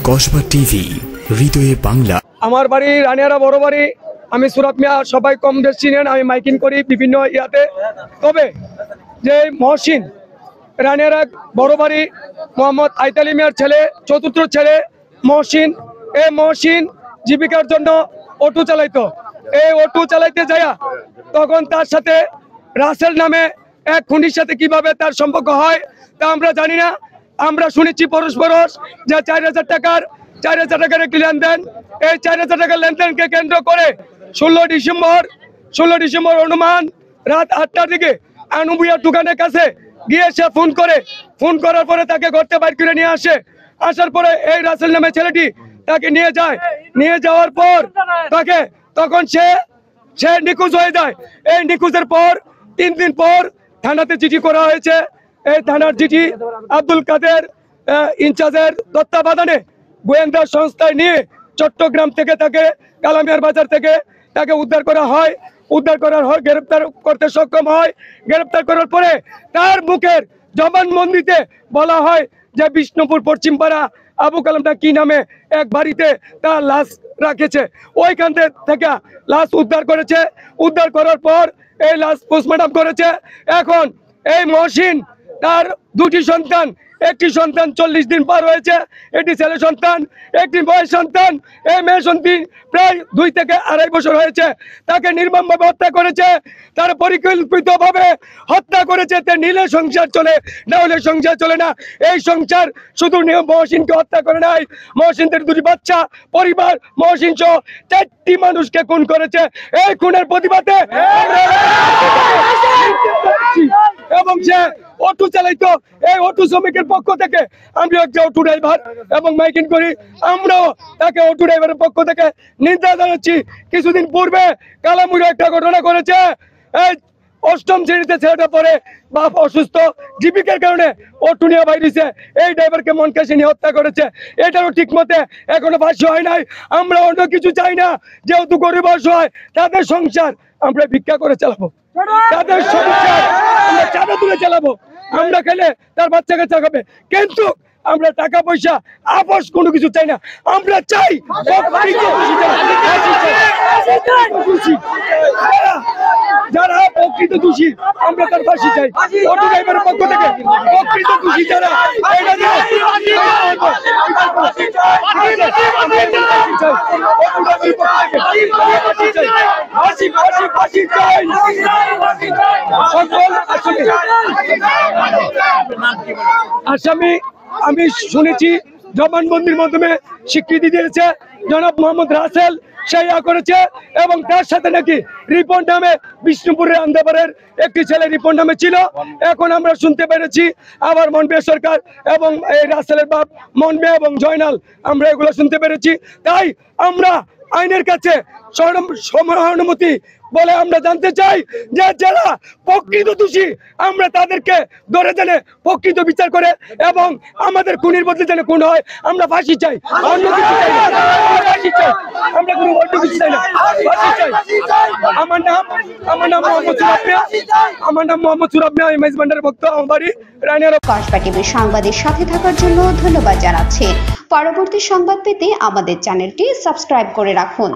Kasba TV, হৃদয়ে বাংলা। আমার বাড়ি রানিয়ারা বড় বাড়ি। আমি সুরাত মিয়া, সবাই কম বেশ চিনেন। আমি মাইকিং করি বিভিন্ন ইয়াতে। তবে যে মহসিন রানিয়ারা বড় বাড়ি, মোহাম্মদ আইতালি মিয়ার ছেলে, চতুর্থ ছেলে মহসিন। এই মহসিন জীবিকার জন্য অটো চালাইতো। এই অটো চালাইতে যায়া তখন তার সাথে রাসেল নামে এক খুনির সাথে কিভাবে তার সম্পর্ক হয় তা আমরা জানি না। আমরা শুনেছি পরশ যে 4,000 টাকার একটি লেনদেন। এই 4,000 টাকার লেনদেনকে কেন্দ্র করে 16 ডিসেম্বর অনুমান রাত 8টার দিকে আনুবিয়ার দোকানের কাছে গিয়ে সে ফোন করার পরে তাকে ঘরতে বাইর করে নিয়ে আসার পরে এই রাসেল নামে ছেলেটি তাকে নিয়ে যাওয়ার পর তখন সে নিখোঁজ হয়ে যায়। এই নিখোঁজের পর 3 দিন পর থানাতে চিঠি করা হয়েছে। এই থানার চিঠি আব্দুল কাদের ইনচার্জের তত্ত্বাবধানে গোয়েন্দা সংস্থায় নিয়ে চট্টগ্রাম থেকে তাকে কালামিয়ার বাজার থেকে তাকে উদ্ধার করার হয়, গ্রেপ্তার করতে সক্ষম হয়। গ্রেপ্তার করার পরে তার মুখের জবানবন্দিতে বলা হয় যে বিষ্ণুপুর পশ্চিমপাড়া আবু কালামটা কি নামে এক বাড়িতে তার লাশ রাখেছে। ওইখান থেকে লাশ উদ্ধার করার পর এই লাশ পোস্টমর্টম করেছে। এখন এই মহসিন তার 2টি সন্তান, একটি সন্তান 40 দিন পার হয়েছে, একটি ছেলে সন্তান, একটি মেয়ে সন্তান। এই মেয়ে সন্তান প্রায় 2 থেকে 2.5 বছর হয়েছে। তাকে নির্মমভাবে হত্যা করেছে, তার পরিকল্পিতভাবে হত্যা করেছে। নিলে সংসার চলে, না হলে সংসার চলে না। এই সংসার শুধু মহসিনকে হত্যা করে নাই, মহসিনদের 2টি বাচ্চা, পরিবার, মহসিন সহ 4টি মানুষকে খুন করেছে। এই খুনের প্রতিবাদে এবং সে অটো চালাইতো। এই অটো শ্রমিকের পক্ষ থেকে আমি একটা অটো ড্রাইভার এবং মাইকিং করি। আমরাও তাকে অটো ড্রাইভারের পক্ষ থেকে নিন্দা জানাচ্ছি। কিছুদিন পূর্বে কালামুড়ে একটা ঘটনা করেছে। এই 8ম শ্রেণীতে ছেলেটা পরে, বাপ অসুস্থ, জীবিকার কারণে অটো নিয়ে বাইরেছে। এই ড্রাইভারকে মন কাশি নিয়ে হত্যা করেছে। এটারও ঠিক মতে এখনো ফাঁসি হয় নাই। আমরা অন্য কিছু চাই না। যেহেতু গরিব হয় তাদের সংসার আমরা ভিক্ষা করে চালাবো, তাদের সংসার আমরা চাঁদা তুলে চালাবো। আমরা খেলে তার বাচ্চা কাচ্চা খাবে, কিন্তু আমরা টাকা পয়সা আপোষ কোনো কিছু চাই না। আমরা চাই যারা প্রকৃত দোষী, আমরা তার ফাঁসি চাই। অটো ড্রাইভারের পক্ষ থেকে প্রকৃত দোষী যারা আসামি আমি শুনেছি জবানবন্দির মাধ্যমে স্বীকৃতি দিয়েছে জনাব মোহাম্মদ রাসেল সাইয়া করেছে এবং তার সাথে নাকি রিপন নামে বিষ্ণুপুরের আন্দাবারের একটি ছেলে রিপন নামে ছিল। এখন আমরা শুনতে পেরেছি আবার মনবিয়া সরকার এবং এই রাসেলের বাপ মনবিয়া এবং জয়নাল, আমরা এগুলো শুনতে পেরেছি। তাই আমরা আইনের কাছে সহানুভূতি বলে আমরা জানতে চাই যে যারা প্রকৃত দোষী আমরা তাদেরকে ধরে জেনে প্রকৃত বিচার করে এবং আমাদের খুনির বদলে যেন খুন হয়। আমরা ফাঁসি চাই, অন্য কিছু চাই না। ফাঁসি চাই, আমরা কোনো অন্য কিছু চাই না, ফাঁসি চাই। আমার নাম মোহাম্মদ সুরাব মিয়া, এমএস ভান্ডারের ভক্ত। আমার বাড়ি রানিয়ারা। কসবা টিভির সংবাদের সাথে থাকার জন্য ধন্যবাদ জানাচ্ছি। পরবর্তী সংবাদ পেতে আমাদের চ্যানেলটি সাবস্ক্রাইব করে রাখুন।